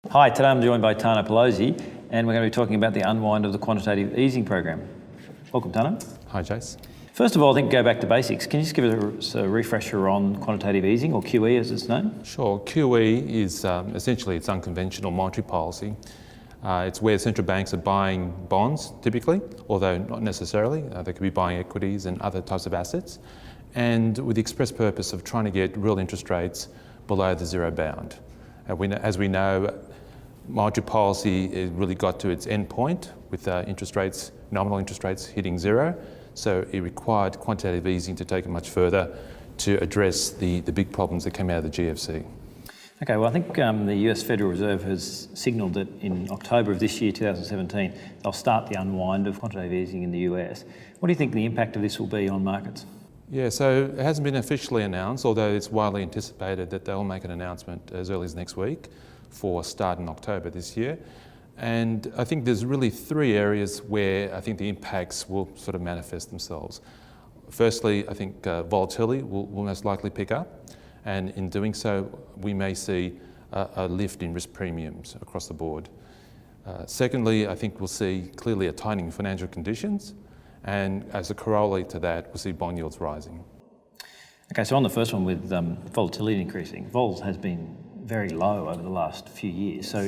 Hi, today I'm joined by Tano Pelosi, and we're going to be talking about the unwind of the quantitative easing program. Welcome, Tano. Hi, Jace. First of all, I think go back to basics. Can you just give us a refresher on quantitative easing, or QE as it's known? Sure. QE is essentially it's unconventional monetary policy. It's where central banks are buying bonds, typically, although not necessarily. They could be buying equities and other types of assets, and with the express purpose of trying to get real interest rates below the zero bound. As we know, monetary policy really got to its end point with nominal interest rates hitting zero. So it required quantitative easing to take it much further to address the big problems that came out of the GFC. Okay, well, I think the US Federal Reserve has signalled that in October of this year, 2017, they'll start the unwind of quantitative easing in the US. What do you think the impact of this will be on markets? Yeah, so it hasn't been officially announced, although it's widely anticipated that they'll make an announcement as early as next week for a start in October this year. And I think there's really three areas where I think the impacts will sort of manifest themselves. Firstly, I think volatility will most likely pick up, and in doing so, we may see a lift in risk premiums across the board. Secondly, I think we'll see clearly a tightening of financial conditions, and as a corollary to that, we'll see bond yields rising. Okay, so on the first one with volatility increasing, vol has been very low over the last few years. So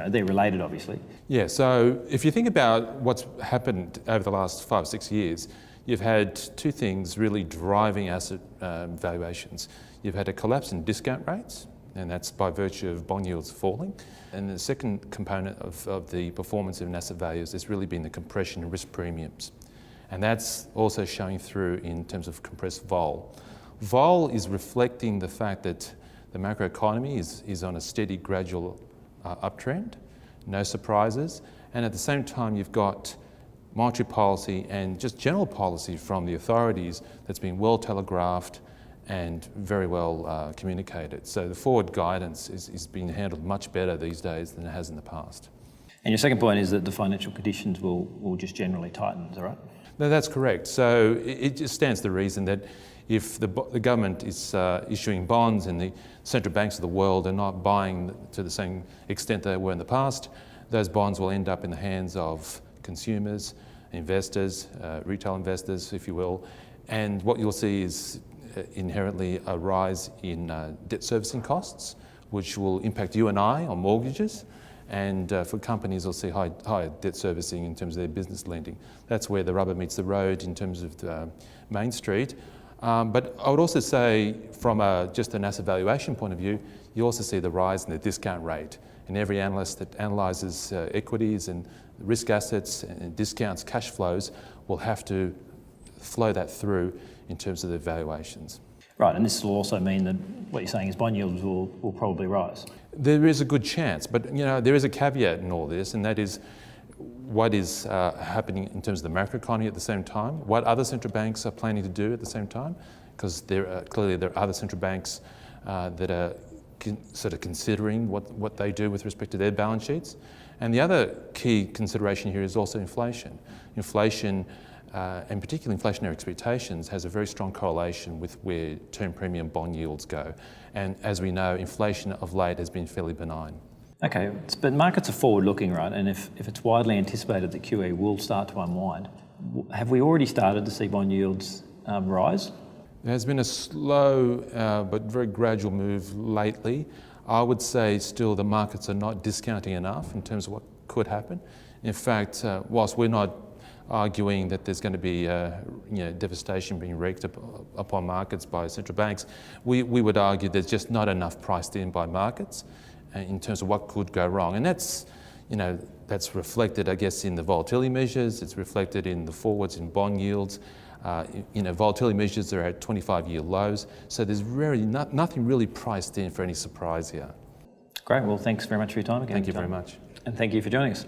they're related, obviously. Yeah, so if you think about what's happened over the last 5 or 6 years, you've had two things really driving asset valuations. You've had a collapse in discount rates, and that's by virtue of bond yields falling. And the second component of the performance of asset values has really been the compression of risk premiums. And that's also showing through in terms of compressed vol. Vol is reflecting the fact that the macroeconomy is on a steady, gradual uptrend, no surprises, and at the same time you've got monetary policy and just general policy from the authorities that's been well telegraphed and very well communicated. So the forward guidance is being handled much better these days than it has in the past. And your second point is that the financial conditions will just generally tighten, is that right? No, that's correct. So it just stands to reason that if the government is issuing bonds and the central banks of the world are not buying to the same extent they were in the past, those bonds will end up in the hands of consumers, investors, retail investors, if you will. And what you'll see is inherently a rise in debt servicing costs, which will impact you and I on mortgages. And for companies, we'll see higher debt servicing in terms of their business lending. That's where the rubber meets the road in terms of Main Street. But I would also say from just an asset valuation point of view, you also see the rise in the discount rate. And every analyst that analyses equities and risk assets and discounts cash flows will have to flow that through in terms of the valuations. Right, and this will also mean that what you're saying is bond yields will probably rise. There is a good chance, but there is a caveat in all this, and that is what is happening in terms of the macroeconomy at the same time, what other central banks are planning to do at the same time, because clearly there are other central banks that are sort of considering what they do with respect to their balance sheets. And the other key consideration here is also inflation. Inflation, and particularly inflationary expectations, has a very strong correlation with where term premium bond yields go. And as we know, inflation of late has been fairly benign. Okay, but markets are forward-looking, right? And if it's widely anticipated that QE will start to unwind, have we already started to see bond yields rise? There has been a slow but very gradual move lately. I would say still the markets are not discounting enough in terms of what could happen. In fact, whilst we're not arguing that there's going to be devastation being wreaked upon markets by central banks, we would argue there's just not enough priced in by markets in terms of what could go wrong. And that's reflected, I guess, in the volatility measures. It's reflected in the forwards in bond yields. Volatility measures are at 25-year lows. So there's nothing really priced in for any surprise here. Great. Well, thanks very much for your time again. Thank you very much. And thank you for joining us.